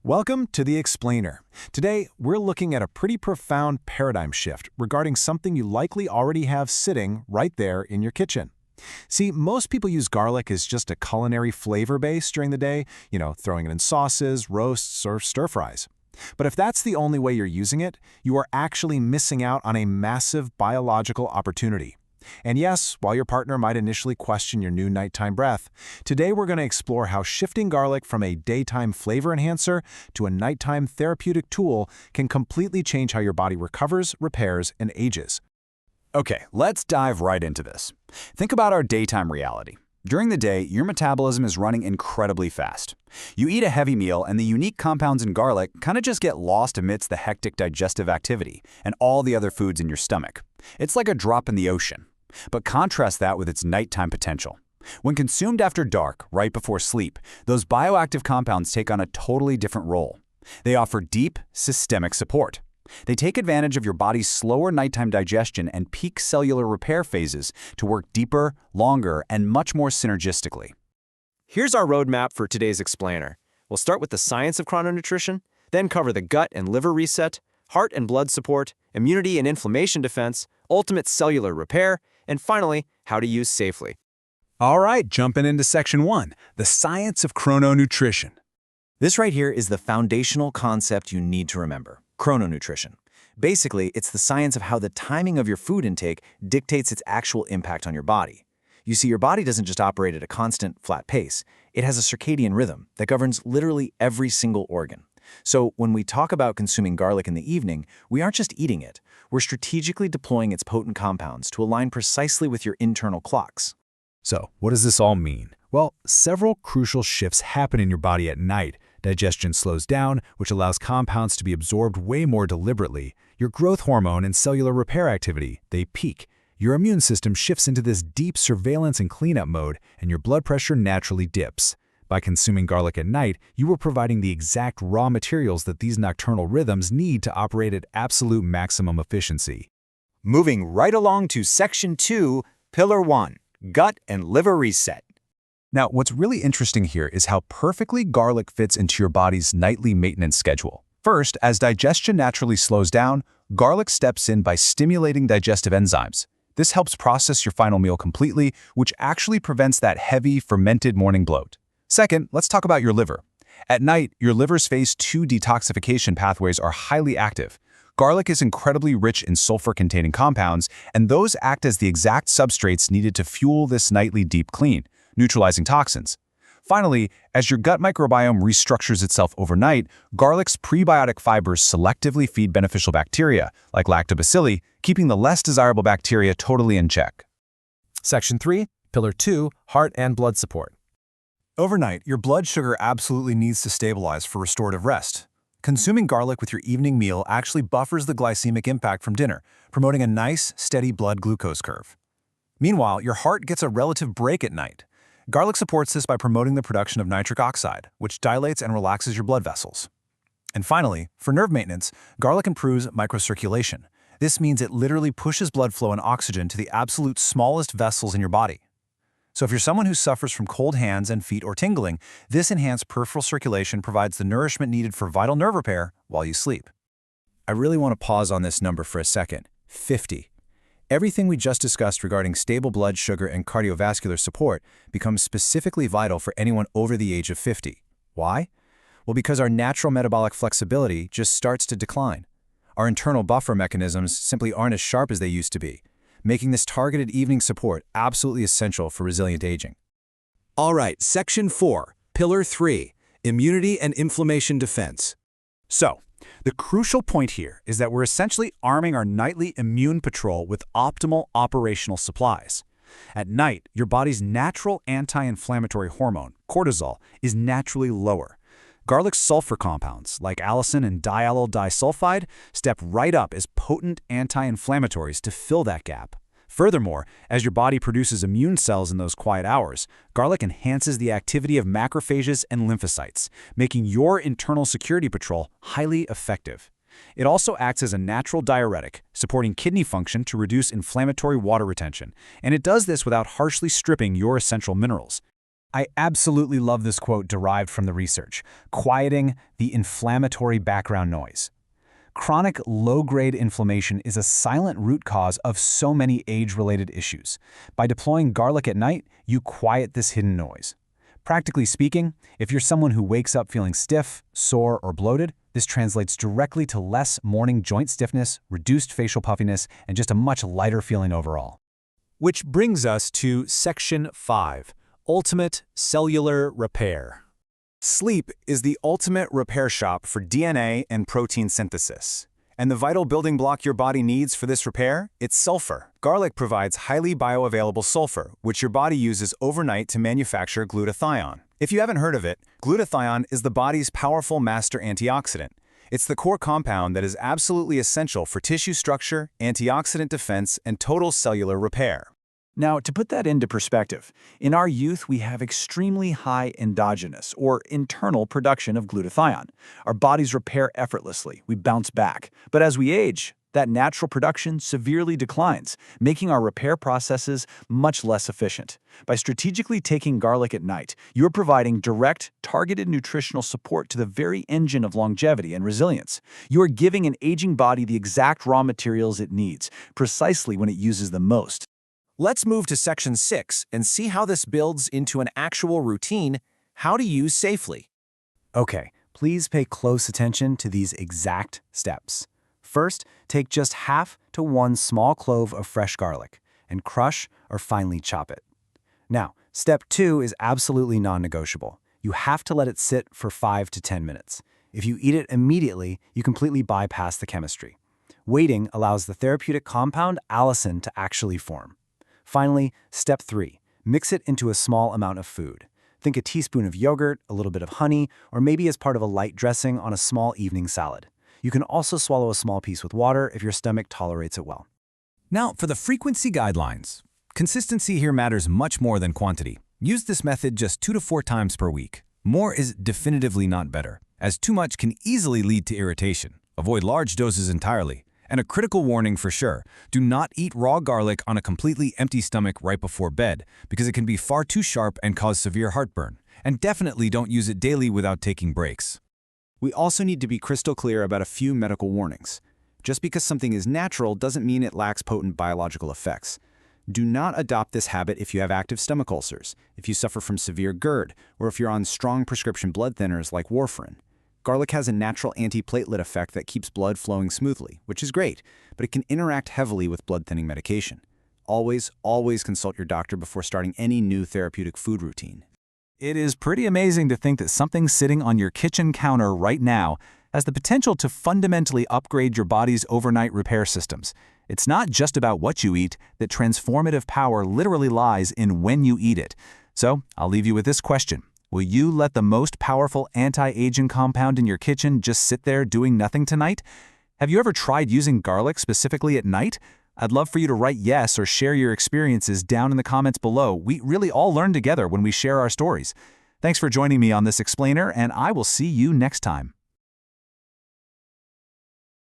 Welcome to The Explainer. Today, we're looking at a pretty profound paradigm shift regarding something you likely already have sitting right there in your kitchen. See, most people use garlic as just a culinary flavor base during the day, throwing it in sauces, roasts, or stir-fries. But if that's the only way you're using it, you are actually missing out on a massive biological opportunity. And yes, while your partner might initially question your new nighttime breath, today we're going to explore how shifting garlic from a daytime flavor enhancer to a nighttime therapeutic tool can completely change how your body recovers, repairs, and ages. Okay, let's dive right into this. Think about our daytime reality. During the day, your metabolism is running incredibly fast. You eat a heavy meal and the unique compounds in garlic kind of just get lost amidst the hectic digestive activity and all the other foods in your stomach. It's like a drop in the ocean. But contrast that with its nighttime potential. When consumed after dark, right before sleep, those bioactive compounds take on a totally different role. They offer deep, systemic support. They take advantage of your body's slower nighttime digestion and peak cellular repair phases to work deeper, longer, and much more synergistically. Here's our roadmap for today's explainer. We'll start with the science of chrononutrition, then cover the gut and liver reset, heart and blood support, immunity and inflammation defense, ultimate cellular repair, and finally, how to use safely. All right, jumping into Section 1, the science of chrononutrition. This right here is the foundational concept you need to remember, chrononutrition. Basically, it's the science of how the timing of your food intake dictates its actual impact on your body. You see, your body doesn't just operate at a constant, flat pace. It has a circadian rhythm that governs literally every single organ. So when we talk about consuming garlic in the evening, we aren't just eating it. We're strategically deploying its potent compounds to align precisely with your internal clocks. So, what does this all mean? Well, several crucial shifts happen in your body at night. Digestion slows down, which allows compounds to be absorbed way more deliberately. Your growth hormone and cellular repair activity, they peak. Your immune system shifts into this deep surveillance and cleanup mode, and your blood pressure naturally dips. By consuming garlic at night, you are providing the exact raw materials that these nocturnal rhythms need to operate at absolute maximum efficiency. Moving right along to Section 2, Pillar 1, Gut and Liver Reset. Now, what's really interesting here is how perfectly garlic fits into your body's nightly maintenance schedule. First, as digestion naturally slows down, garlic steps in by stimulating digestive enzymes. This helps process your final meal completely, which actually prevents that heavy, fermented morning bloat. Second, let's talk about your liver. At night, your liver's phase 2 detoxification pathways are highly active. Garlic is incredibly rich in sulfur-containing compounds, and those act as the exact substrates needed to fuel this nightly deep clean, neutralizing toxins. Finally, as your gut microbiome restructures itself overnight, garlic's prebiotic fibers selectively feed beneficial bacteria, like lactobacilli, keeping the less desirable bacteria totally in check. Section 3, Pillar 2, Heart and Blood Support. Overnight, your blood sugar absolutely needs to stabilize for restorative rest. Consuming garlic with your evening meal actually buffers the glycemic impact from dinner, promoting a nice, steady blood glucose curve. Meanwhile, your heart gets a relative break at night. Garlic supports this by promoting the production of nitric oxide, which dilates and relaxes your blood vessels. And finally, for nerve maintenance, garlic improves microcirculation. This means it literally pushes blood flow and oxygen to the absolute smallest vessels in your body. So if you're someone who suffers from cold hands and feet or tingling, this enhanced peripheral circulation provides the nourishment needed for vital nerve repair while you sleep. I really want to pause on this number for a second. 50. Everything we just discussed regarding stable blood sugar and cardiovascular support becomes specifically vital for anyone over the age of 50. Why? Well, because our natural metabolic flexibility just starts to decline. Our internal buffer mechanisms simply aren't as sharp as they used to be, making this targeted evening support absolutely essential for resilient aging. All right, Section 4, Pillar 3, Immunity and Inflammation Defense. So, the crucial point here is that we're essentially arming our nightly immune patrol with optimal operational supplies. At night, your body's natural anti-inflammatory hormone, cortisol, is naturally lower. Garlic's sulfur compounds, like allicin and diallyl disulfide, step right up as potent anti-inflammatories to fill that gap. Furthermore, as your body produces immune cells in those quiet hours, garlic enhances the activity of macrophages and lymphocytes, making your internal security patrol highly effective. It also acts as a natural diuretic, supporting kidney function to reduce inflammatory water retention, and it does this without harshly stripping your essential minerals. I absolutely love this quote derived from the research, quieting the inflammatory background noise. Chronic low-grade inflammation is a silent root cause of so many age-related issues. By deploying garlic at night, you quiet this hidden noise. Practically speaking, if you're someone who wakes up feeling stiff, sore, or bloated, this translates directly to less morning joint stiffness, reduced facial puffiness, and just a much lighter feeling overall. Which brings us to Section 5, Ultimate Cellular Repair. Sleep is the ultimate repair shop for DNA and protein synthesis. And the vital building block your body needs for this repair? It's sulfur. Garlic provides highly bioavailable sulfur, which your body uses overnight to manufacture glutathione. If you haven't heard of it, glutathione is the body's powerful master antioxidant. It's the core compound that is absolutely essential for tissue structure, antioxidant defense, and total cellular repair. Now, to put that into perspective, in our youth we have extremely high endogenous, or internal, production of glutathione. Our bodies repair effortlessly, we bounce back. But as we age, that natural production severely declines, making our repair processes much less efficient. By strategically taking garlic at night, you're providing direct, targeted nutritional support to the very engine of longevity and resilience. You are giving an aging body the exact raw materials it needs, precisely when it uses them most. Let's move to Section 6 and see how this builds into an actual routine, how to use safely. Okay, please pay close attention to these exact steps. First, take just half to 1 small clove of fresh garlic and crush or finely chop it. Now, step 2 is absolutely non-negotiable. You have to let it sit for 5 to 10 minutes. If you eat it immediately, you completely bypass the chemistry. Waiting allows the therapeutic compound allicin to actually form. Finally, step 3, mix it into a small amount of food. Think a teaspoon of yogurt, a little bit of honey, or maybe as part of a light dressing on a small evening salad. You can also swallow a small piece with water if your stomach tolerates it well. Now, for the frequency guidelines. Consistency here matters much more than quantity. Use this method just 2 to 4 times per week. More is definitively not better, as too much can easily lead to irritation. Avoid large doses entirely. And a critical warning for sure, do not eat raw garlic on a completely empty stomach right before bed, because it can be far too sharp and cause severe heartburn. And definitely don't use it daily without taking breaks. We also need to be crystal clear about a few medical warnings. Just because something is natural doesn't mean it lacks potent biological effects. Do not adopt this habit if you have active stomach ulcers, if you suffer from severe GERD, or if you're on strong prescription blood thinners like warfarin. Garlic has a natural antiplatelet effect that keeps blood flowing smoothly, which is great, but it can interact heavily with blood-thinning medication. Always, always consult your doctor before starting any new therapeutic food routine. It is pretty amazing to think that something sitting on your kitchen counter right now has the potential to fundamentally upgrade your body's overnight repair systems. It's not just about what you eat, that transformative power literally lies in when you eat it. So, I'll leave you with this question. Will you let the most powerful anti-aging compound in your kitchen just sit there doing nothing tonight? Have you ever tried using garlic specifically at night? I'd love for you to write yes or share your experiences down in the comments below. We really all learn together when we share our stories. Thanks for joining me on this explainer, and I will see you next time.